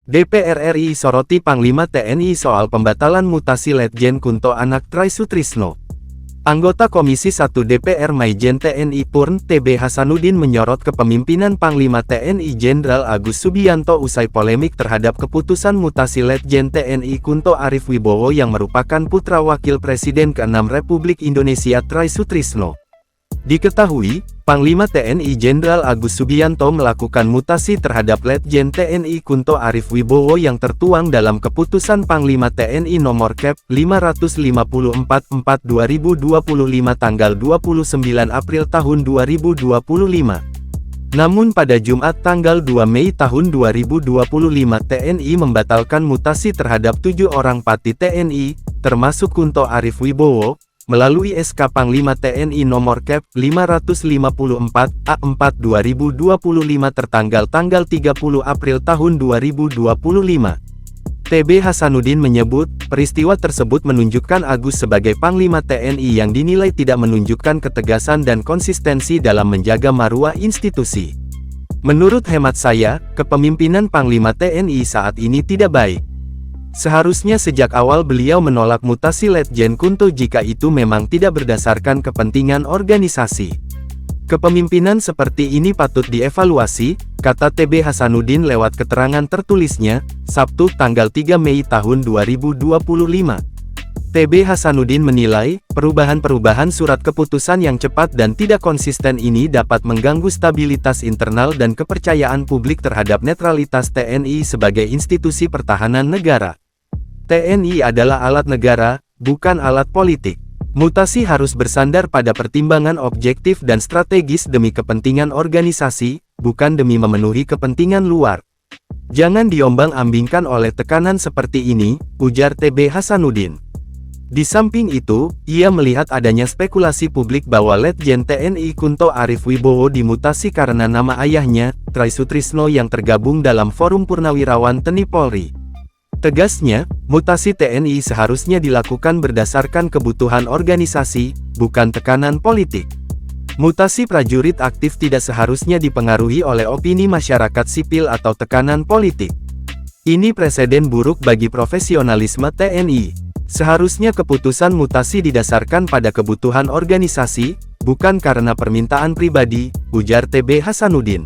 DPR RI soroti Panglima TNI soal pembatalan mutasi Letjen Kunto Anak Try Sutrisno. Anggota Komisi 1 DPR Maijen TNI Purn TB Hasanuddin menyorot kepemimpinan Panglima TNI Jenderal Agus Subianto usai polemik terhadap keputusan mutasi Letjen TNI Kunto Arif Wibowo yang merupakan putra Wakil Presiden ke-6 Republik Indonesia Try Sutrisno. Diketahui, Panglima TNI Jenderal Agus Subianto melakukan mutasi terhadap Letjen TNI Kunto Arif Wibowo yang tertuang dalam Keputusan Panglima TNI Nomor Kep. 554/2025 tanggal 29 April tahun 2025. Namun pada Jumat tanggal 2 Mei tahun 2025 TNI membatalkan mutasi terhadap 7 orang Pati TNI, termasuk Kunto Arif Wibowo, melalui SK Panglima TNI Nomor Kep. 554/A4/2025 tertanggal tanggal 30 April tahun 2025. TB Hasanuddin menyebut, peristiwa tersebut menunjukkan Agus sebagai Panglima TNI yang dinilai tidak menunjukkan ketegasan dan konsistensi dalam menjaga maruah institusi. Menurut hemat saya, kepemimpinan Panglima TNI saat ini tidak baik. Seharusnya sejak awal beliau menolak mutasi Letjen Kunto jika itu memang tidak berdasarkan kepentingan organisasi. Kepemimpinan seperti ini patut dievaluasi, kata TB Hasanuddin lewat keterangan tertulisnya, Sabtu tanggal 3 Mei tahun 2025. TB Hasanuddin menilai, perubahan-perubahan surat keputusan yang cepat dan tidak konsisten ini dapat mengganggu stabilitas internal dan kepercayaan publik terhadap netralitas TNI sebagai institusi pertahanan negara. TNI adalah alat negara, bukan alat politik. Mutasi harus bersandar pada pertimbangan objektif dan strategis demi kepentingan organisasi, bukan demi memenuhi kepentingan luar. Jangan diombang-ambingkan oleh tekanan seperti ini, ujar TB Hasanuddin. Di samping itu, ia melihat adanya spekulasi publik bahwa Letjen TNI Kunto Arif Wibowo dimutasi karena nama ayahnya, Try Sutrisno yang tergabung dalam Forum Purnawirawan TNI Polri. Tegasnya, mutasi TNI seharusnya dilakukan berdasarkan kebutuhan organisasi, bukan tekanan politik. Mutasi prajurit aktif tidak seharusnya dipengaruhi oleh opini masyarakat sipil atau tekanan politik. Ini preseden buruk bagi profesionalisme TNI. Seharusnya keputusan mutasi didasarkan pada kebutuhan organisasi, bukan karena permintaan pribadi, ujar TB Hasanuddin.